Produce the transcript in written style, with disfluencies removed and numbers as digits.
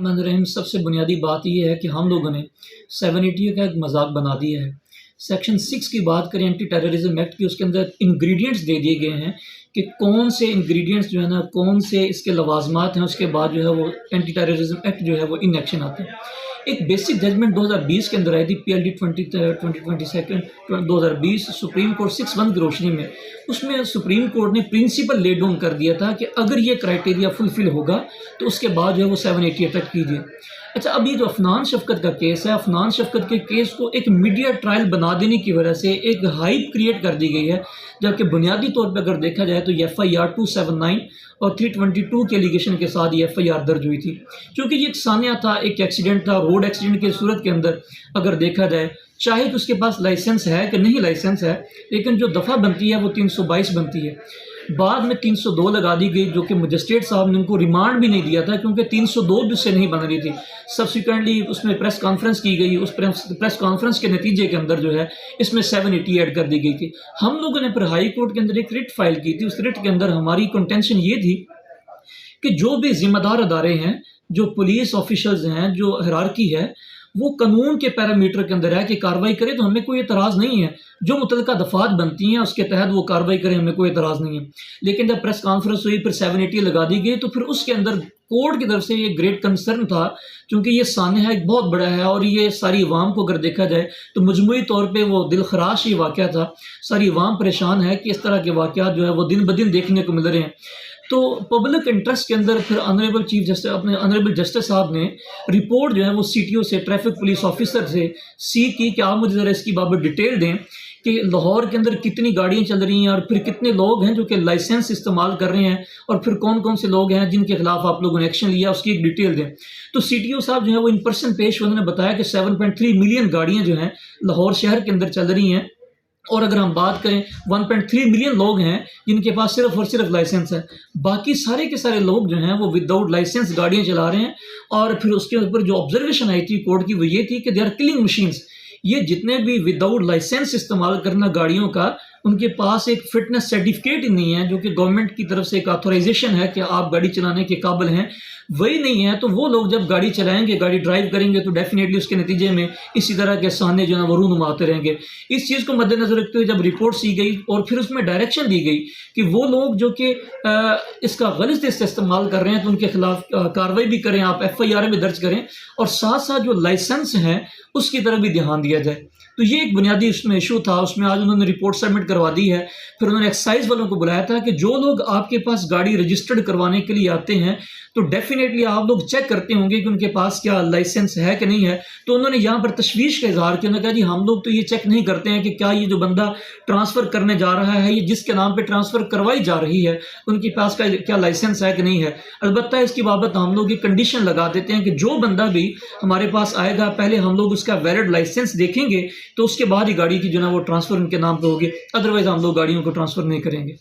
बिस्मिल्लाहिर्रहमानिर्रहीम। सबसे बुनियादी बात ये है कि हम लोगों ने 780 का एक मजाक बना दिया है। सेक्शन 6 की बात करें एंटी टेररिज्म एक्ट की, उसके अंदर इंग्रेडिएंट्स दे दिए गए हैं कि कौन से इंग्रेडिएंट्स जो है ना, कौन से इसके लवाजमात हैं, उसके बाद जो है वो एंटी टेररिज्म एक्ट जो है वो इन एक्शन आते हैं। एक बेसिक जजमेंट 2020 के अंदर आई थी, PLD 2020 सुप्रीम कोर्ट 6-1 की रोशनी में। उसमें सुप्रीम कोर्ट ने प्रिंसिपल ले डाउन कर दिया था कि अगर ये क्राइटेरिया फुलफिल होगा तो उसके बाद जो है वो 780 अफेक्ट कीजिए। अच्छा, अभी जो अफनान शफकत का केस है, अफनान शफकत के केस को एक मीडिया ट्रायल बना देने की वजह से एक हाइप क्रिएट कर दी गई है, जबकि बुनियादी तौर पर अगर देखा जाए तो FIR 279 और 322 के एलिगेशन के साथ ये FIR दर्ज हुई थी। क्योंकि ये एक सान्या था, एक एक्सीडेंट था, रोड एक्सीडेंट की सूरत के अंदर अगर देखा जाए, चाहे तो उसके पास लाइसेंस है कि नहीं लाइसेंस है, लेकिन जो दफ़ा बनती है वो 322 बनती है। बाद में 302 लगा दी गई, जो कि मजिस्ट्रेट साहब ने उनको रिमांड भी नहीं दिया था क्योंकि 302 भी उससे नहीं बन रही थी। सब्सिक्वेंटली उसमें प्रेस कॉन्फ्रेंस की गई, उस प्रेस कॉन्फ्रेंस के नतीजे के अंदर जो है इसमें 780 ऐड कर दी गई थी। हम लोगों ने फिर हाई कोर्ट के अंदर एक रिट फाइल की थी। उस रिट के अंदर हमारी कंटेंशन ये थी कि जो भी जिम्मेदार अदारे हैं, जो पुलिस ऑफिशल्स हैं, जो हिरार्की है, वो कानून के पैरामीटर के अंदर है कि कार्रवाई करे, तो हमें कोई एतराज़ नहीं है। जो मुतलका दफ़ात बनती हैं उसके तहत वो कार्रवाई करें, हमें कोई एतराज़ नहीं है। लेकिन जब प्रेस कॉन्फ्रेंस हुई, फिर 780 लगा दी गई, तो फिर उसके अंदर कोर्ट की तरफ से ये ग्रेट कंसर्न था, क्योंकि ये सान्या एक बहुत बड़ा है और ये सारी अवाम को अगर देखा जाए तो मजमूई तौर पे वो दिलखराश ही वाक़या था। सारी अवाम परेशान है कि इस तरह के वाक़यात जो है वो दिन ब दिन देखने को मिल रहे हैं। तो पब्लिक इंटरेस्ट के अंदर फिर ऑनरेबल चीफ जस्टिस, अपने ऑनरेबल जस्टिस साहब ने रिपोर्ट जो है वो CTO से, ट्रैफिक पुलिस ऑफिसर से सीख की कि आप मुझे ज़रा इसकी बाबत डिटेल दें कि लाहौर के अंदर कितनी गाड़ियाँ चल रही हैं और फिर कितने लोग हैं जो कि लाइसेंस इस्तेमाल कर रहे हैं, और फिर कौन कौन से लोग हैं जिनके खिलाफ आप लोगों ने एक्शन लिया, उसकी एक डिटेल दें। तो CTO साहब जो है वो इन पर्सन पेश हुए, उन्होंने बताया कि 7.3 मिलियन गाड़ियाँ जो हैं लाहौर शहर के अंदर चल रही हैं, और अगर हम बात करें 1.3 मिलियन लोग हैं जिनके पास सिर्फ और सिर्फ लाइसेंस है। बाकी सारे के सारे लोग जो हैं वो विदाउट लाइसेंस गाड़ियाँ चला रहे हैं। और फिर उसके ऊपर जो ऑब्जर्वेशन आई थी कोर्ट की वो ये थी कि दे आर किलिंग मशीन्स। ये जितने भी विदाउट लाइसेंस इस्तेमाल करना गाड़ियों का, उनके पास एक फिटनेस सर्टिफिकेट ही नहीं है, जो कि गवर्नमेंट की तरफ से एक ऑथराइजेशन है कि आप गाड़ी चलाने के काबिल हैं, वही नहीं है। तो वो लोग जब गाड़ी चलाएंगे, गाड़ी ड्राइव करेंगे, तो डेफिनेटली उसके नतीजे में इसी तरह के सामने जो है वो रूनुमा आते रहेंगे। इस चीज़ को मद्देनजर रखते हुए जब रिपोर्ट सी गई और फिर उसमें डायरेक्शन दी गई कि वो लोग जो कि इसका गलत इस्तेमाल कर रहे हैं तो उनके खिलाफ कार्रवाई भी करें, आप FIR भी दर्ज करें, और साथ साथ जो लाइसेंस हैं उसकी तरफ भी ध्यान दिया जाए। तो ये एक बुनियादी उसमें इशू था। उसमें आज उन्होंने रिपोर्ट सबमिट करवा दी है। फिर उन्होंने एक्साइज वालों को बुलाया था कि जो लोग आपके पास गाड़ी रजिस्टर्ड करवाने के लिए आते हैं तो डेफिनेटली आप लोग चेक करते होंगे कि उनके पास क्या लाइसेंस है कि नहीं है। तो उन्होंने यहाँ पर तशवीश का इजहार किया, उन्होंने कहा जी हम लोग तो ये चेक नहीं करते हैं कि क्या ये जो बंदा ट्रांसफ़र करने जा रहा है, ये जिसके नाम पर ट्रांसफ़र करवाई जा रही है, उनके पास का क्या लाइसेंस है कि नहीं है। अलबत्ता इसकी बाबत हम लोग ये कंडीशन लगा देते हैं कि जो बंदा भी हमारे पास आएगा, पहले हम लोग उसका वैलिड लाइसेंस देखेंगे, तो उसके बाद ही गाड़ी की जो ना वो ट्रांसफ़र उनके नाम पे होगी, अदरवाइज़ हम लोग गाड़ियों को ट्रांसफ़र नहीं करेंगे।